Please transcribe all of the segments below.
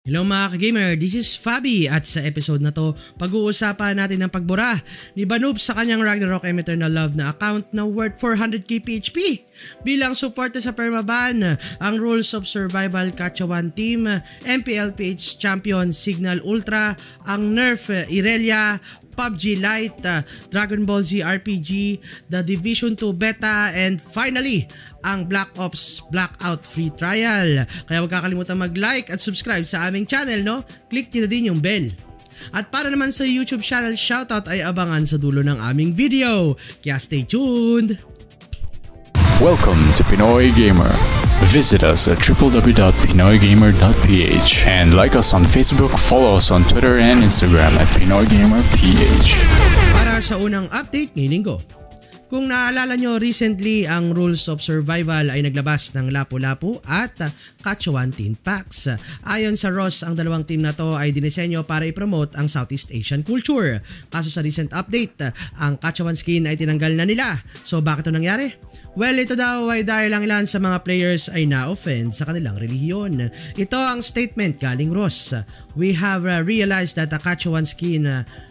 Hello mga ka-gamer, this is Fabi at sa episode na to, pag-uusapan natin ang pagbura ni Banoob sa kanyang Ragnarok Eternal Love na account na worth 400k PHP. Bilang suporta sa permaban, ang Rules of Survival Gacha 1 Team, MPLPH Champion Signal Ultra, ang Nerf Irelia, PUBG Lite, Dragon Ball Z RPG, The Division 2 Beta, and finally, ang Black Ops Blackout Free Trial. Kaya huwag kakalimutan mag-like at subscribe sa aming channel, no? Click nyo na din yung bell. At para naman sa YouTube channel shoutout ay abangan sa dulo ng aming video. Kaya stay tuned! Welcome to Pinoy Gamer. Visit us at www.pinoygamer.ph and like us on Facebook, follow us on Twitter and Instagram at PinoyGamerPH. Para sa unang update ngayong linggo. Kung naalala nyo, recently ang Rules of Survival ay naglabas ng Lapu-Lapu at Gacha 1 Team Packs. Ayon sa Ross, ang dalawang team na to ay dinisenyo para i-promote ang Southeast Asian culture. Kaso sa recent update, ang Gacha 1 skin ay tinanggal na nila. So bakit ito nangyari? Well, ito daw ay dahil lang ilan sa mga players ay na-offend sa kanilang relihiyon. Ito ang statement galing Ross. We have realized that the Gacha 1 skin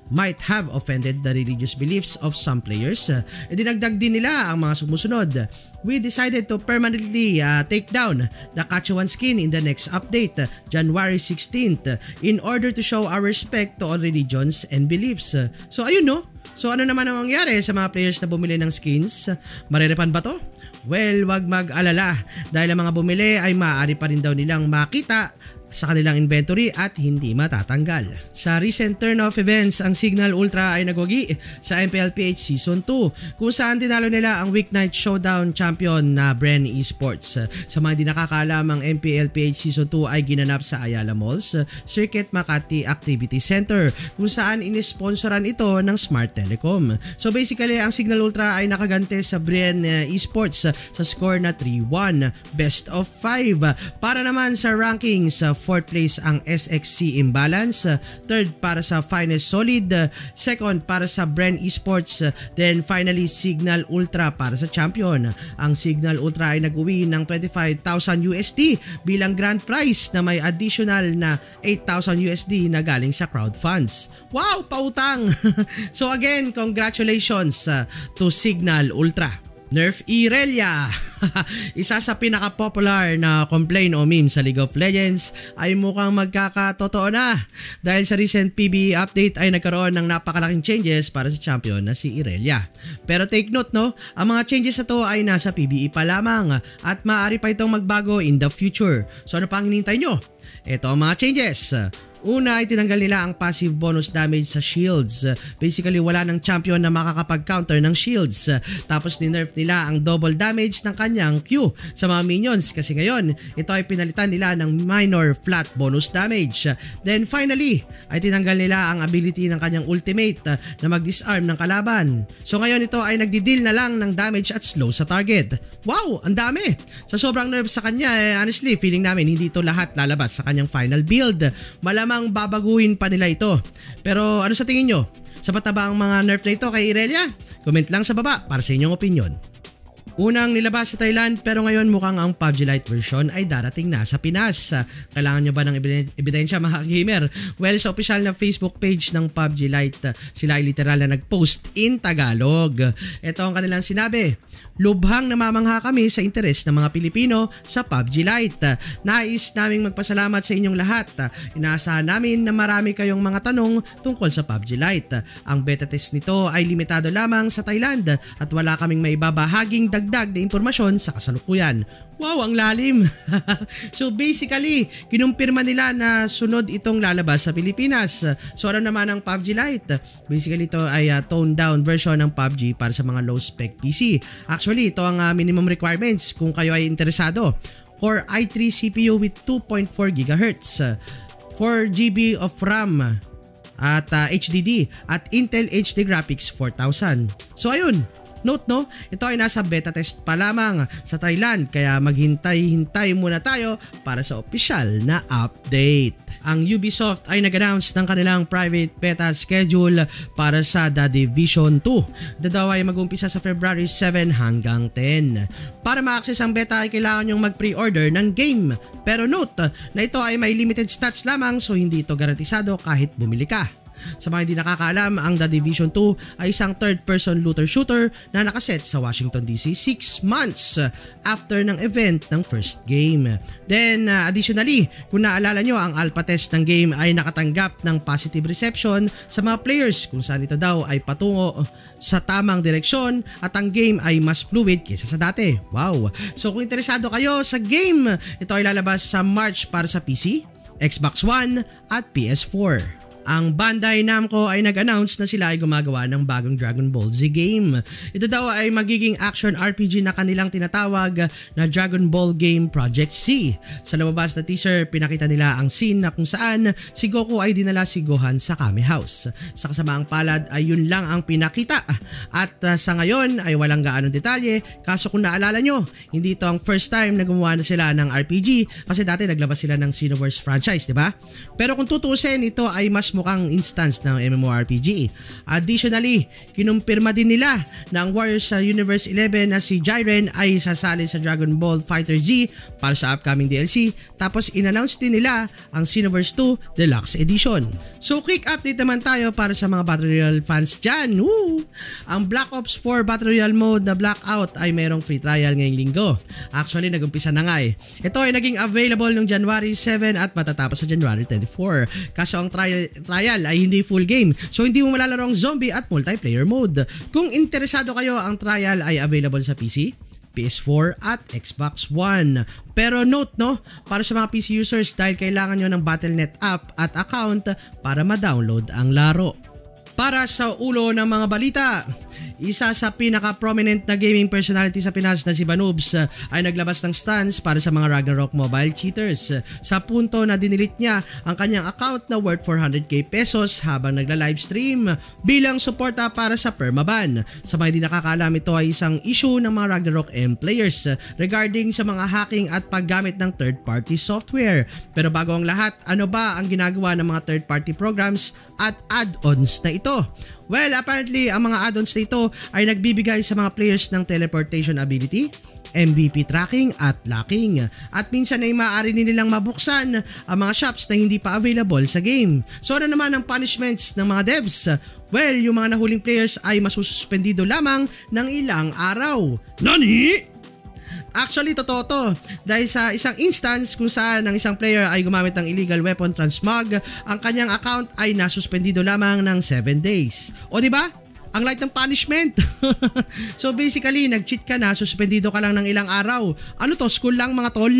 might have offended the religious beliefs of some players. Dinagdag din nila ang mga sumusunod. We decided to permanently take down the Gacha 1 skin in the next update, January 16th, in order to show our respect to all religions and beliefs. So ayun no? So ano naman ang mangyari sa mga players na bumili ng skins? Mariripan ba to? Well, wag mag-alala dahil ang mga bumili ay maaari pa rin daw nilang makita sa kanilang inventory at hindi matatanggal. Sa recent turn of events, ang Signal Ultra ay nagwagi sa MPLPH Season 2 kung saan tinalo nila ang Weeknight Showdown champion na Bren Esports. Sa mga di nakakaalam, ang MPLPH Season 2 ay ginanap sa Ayala Malls Circuit Makati Activity Center kung saan inisponsoran ito ng Smart Telecom. So basically, ang Signal Ultra ay nakagante sa Bren Esports sa score na 3-1, best of 5. Para naman sa rankings, 4th place ang SXC Imbalance, 3rd para sa Finest Solid, 2nd para sa Bren Esports, then finally Signal Ultra para sa champion. Ang Signal Ultra ay nag-uwi ng 25,000 USD bilang grand prize na may additional na 8,000 USD na galing sa crowd funds. Wow, pautang! So again, congratulations to Signal Ultra. Nerf Irelia, isa sa pinaka-popular na complaint o meme sa League of Legends ay mukhang magkakatotoo na dahil sa recent PBE update ay nagkaroon ng napakalaking changes para sa champion na si Irelia. Pero take note no, ang mga changes na to ay nasa PBE pa lamang at maaari pa itong magbago in the future. So ano pa ang hinihintay nyo? Ito ang mga changes. Una ay tinanggal nila ang passive bonus damage sa shields. Basically wala ng champion na makakapag-counter ng shields. Tapos ni-nerf nila ang double damage ng kanyang Q sa mga minions kasi ngayon ito ay pinalitan nila ng minor flat bonus damage. Then finally ay tinanggal nila ang ability ng kanyang ultimate na mag-disarm ng kalaban. So ngayon ito ay nagdi-deal na lang ng damage at slow sa target. Wow! Ang dami! Sa sobrang nerf sa kanya, honestly feeling namin hindi ito lahat lalabas sa kanyang final build. Malamang babaguhin pa nila ito. Pero ano sa tingin nyo? Sapat na ba ang mga nerf na ito kay Irelia? Comment lang sa baba para sa inyong opinion. Unang nilabas sa Thailand pero ngayon mukhang ang PUBG Lite version ay darating na sa Pinas. Kailangan nyo ba ng ebidensya mga gamer? Well, sa official na Facebook page ng PUBG Lite, sila ay literal na nag-post in Tagalog. Ito ang kanilang sinabi. Lubhang namamangha kami sa interes ng mga Pilipino sa PUBG Lite. Nais naming magpasalamat sa inyong lahat. Inaasahan namin na marami kayong mga tanong tungkol sa PUBG Lite. Ang beta test nito ay limitado lamang sa Thailand at wala kaming maibabahaging dagdag na impormasyon sa kasalukuyan. Wow, ang lalim! So basically, kinumpirma nila na sunod itong lalabas sa Pilipinas. So ano naman ang PUBG Lite? Basically ito ay toned down version ng PUBG para sa mga low spec PC. Actually, ito ang minimum requirements kung kayo ay interesado. Core i3 CPU with 2.4 GHz, 4 GB of RAM at HDD at Intel HD Graphics 4000. So ayun, note no, ito ay nasa beta test pa lamang sa Thailand kaya maghintay-hintay muna tayo para sa official na update. ang Ubisoft ay nag-announce ng kanilang private beta schedule para sa The Division 2. Ito daw ay mag-umpisa sa February 7 hanggang 10. Para ma-access ang beta ay kailangan nyong mag-pre-order ng game. Pero note na ito ay may limited stats lamang, so hindi ito garantisado kahit bumili ka. Sa mga hindi nakakaalam, ang The Division 2 ay isang third-person looter-shooter na nakaset sa Washington DC 6 months after ng event ng first game. Then, additionally, kung naalala nyo, ang alpha test ng game ay nakatanggap ng positive reception sa mga players kung saan ito daw ay patungo sa tamang direksyon at ang game ay mas fluid kaysa sa dati. Wow! So kung interesado kayo sa game, ito ay lalabas sa March para sa PC, Xbox One at PS4. Ang Bandai Namco ay nag-announce na sila ay gumagawa ng bagong Dragon Ball Z game. Ito daw ay magiging action RPG na kanilang tinatawag na Dragon Ball Game Project C. Sa lumabas na teaser, pinakita nila ang scene na kung saan si Goku ay dinala si Gohan sa Kame House. Sa kasamaang palad ay yun lang ang pinakita. At sa ngayon ay walang gaanong detalye, kaso kung naalala nyo, hindi ito ang first time na gumawa na sila ng RPG kasi dati naglabas sila ng Xenoverse franchise, di ba? Pero kung tutusin, ito ay mas mukhang instance ng MMORPG. Additionally, kinumpirma din nila na ang Warriors sa Universe 11 na si Jiren ay sasali sa Dragon Ball Fighter Z para sa upcoming DLC, tapos in-announce din nila ang Xenoverse 2 Deluxe Edition. So quick update naman tayo para sa mga Battle Royale fans dyan. Woo! Ang Black Ops 4 Battle Royale mode na Blackout ay mayroong free trial ngayong linggo. Actually, nag-umpisa na nga eh. Ito ay naging available noong January 7 at matatapos sa January 24. Kaso ang trial ay hindi full game, so hindi mo malalaro ang zombie at multiplayer mode. Kung interesado kayo, ang trial ay available sa PC, PS4 at Xbox One. Pero note no, para sa mga PC users, dahil kailangan nyo ng Battle.net app at account para ma-download ang laro. Para sa ulo ng mga balita, isa sa pinaka-prominent na gaming personality sa Pinas na si Banubs ay naglabas ng stance para sa mga Ragnarok mobile cheaters sa punto na dinilit niya ang kanyang account na worth 400k pesos habang nagla-livestream bilang suporta para sa permaban. Sa mga hindi nakakaalam, ito ay isang issue ng mga Ragnarok M players regarding sa mga hacking at paggamit ng third-party software. Pero bago ang lahat, ano ba ang ginagawa ng mga third-party programs at add-ons na ito? Well, apparently, ang mga add-ons na ito ay nagbibigay sa mga players ng teleportation ability, MVP tracking at locking. At minsan ay maaari nilang mabuksan ang mga shops na hindi pa available sa game. So ano naman ang punishments ng mga devs? Well, yung mga nahuling players ay masususpendido lamang ng ilang araw. Nani? Actually, totoo to. Dahil sa isang instance kung saan ang isang player ay gumamit ng illegal weapon transmog, ang kanyang account ay nasuspendido lamang ng 7 days. O diba? Ang light ng punishment. So basically, nag-cheat ka na, suspendido ka lang ng ilang araw. Ano to, school lang mga tol?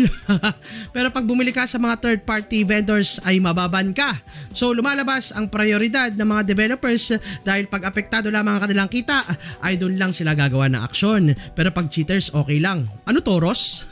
Pero pag bumili ka sa mga third-party vendors ay mababan ka. So lumalabas ang prioridad ng mga developers dahil pag apektado lamang ang kanilang kita, ay doon lang sila gagawa ng aksyon. Pero pag cheaters, okay lang. Ano to, Ross?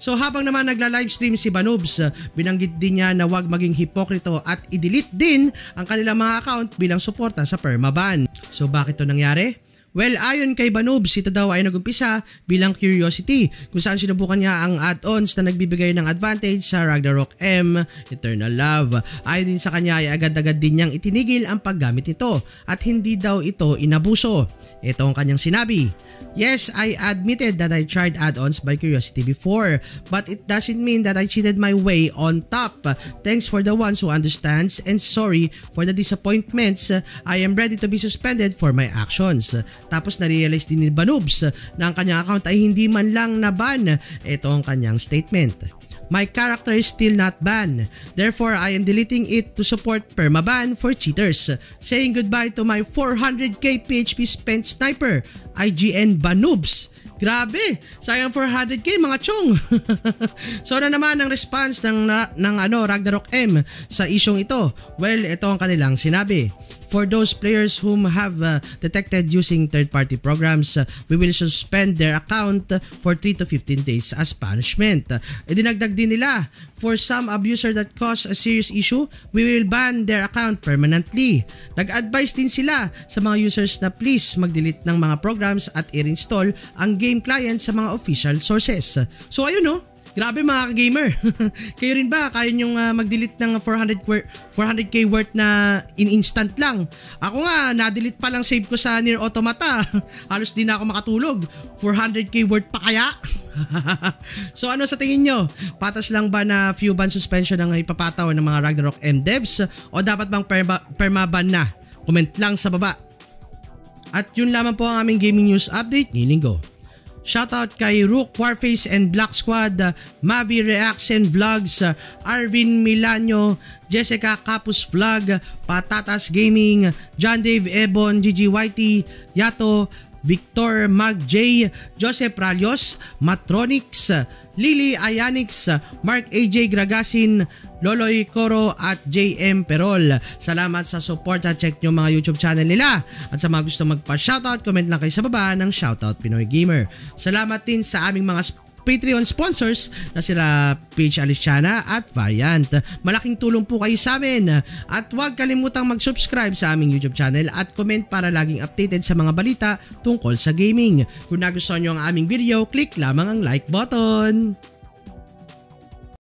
So habang naman nagla-livestream si Banubs, binanggit din niya na wag maging hipokrito at i-delete din ang kanilang mga account bilang suporta sa permaban. So bakit ito nangyari? Well, ayon kay Banubs, ito daw ay nagumpisa bilang curiosity kung saan sinubukan niya ang add-ons na nagbibigay ng advantage sa Ragnarok M, Eternal Love. Ayon din sa kanya ay agad-agad din niyang itinigil ang paggamit nito at hindi daw ito inabuso. Ito ang kanyang sinabi. Yes, I admitted that I tried add-ons by curiosity before, but it doesn't mean that I cheated my way on top. Thanks for the ones who understands and sorry for the disappointments. I am ready to be suspended for my actions. Tapos na-realize din ni Banubs na ang kanyang account ay hindi man lang na-ban. Ito ang kanyang statement. My character is still not banned. Therefore, I am deleting it to support permaban for cheaters. Saying goodbye to my 400k PHP spent sniper, IGN Banubs. Grabe, sayang 400k mga chong. So ano naman ang response ng Ragnarok M sa isyong ito? Well, ito ang kanilang sinabi. For those players whom have detected using third-party programs, we will suspend their account for 3 to 15 days as punishment. Idinagdag din nila, for some abuser that cause a serious issue, we will ban their account permanently. Nag-advise din sila sa mga users na please mag-delete ng mga programs at i-install ang game client sa mga official sources. So ayun no, Grabe mga ka-gamer. Kayo rin ba? Kaya nyong mag-delete ng 400k worth na in instant lang? Ako nga, na-delete pa lang save ko sa Nier Automata. Halos di na ako makatulog. 400k worth pa kaya? So ano sa tingin nyo? Patas lang ba na few ban suspension ang ipapataw ng mga Ragnarok M devs? O dapat bang permaban na? Comment lang sa baba. At yun lamang po ang aming gaming news update ngayong linggo. Shoutout kay Rook, Warface and Black Squad, Mavi Reaction Vlogs, Arvin Milanyo, Jessica Capus Vlog, Patatas Gaming, John Dave Ebon, Gigi Whitey, Yato, Victor Mag J, Joseph Ralios, Matronix, Lily Ayanix, Mark AJ Gragasin, Loloy Coro at JM Perol. Salamat sa support at check nyo mga YouTube channel nila. At sa mga gusto magpa-shoutout, comment lang kayo sa baba ng Shoutout Pinoy Gamer. Salamat din sa aming mga Patreon sponsors na sila Paige Aliciana at Variant. Malaking tulong po kayo sa amin. At huwag kalimutang mag-subscribe sa aming YouTube channel at comment para laging updated sa mga balita tungkol sa gaming. Kung nagustuhan nyo ang aming video, click lamang ang like button.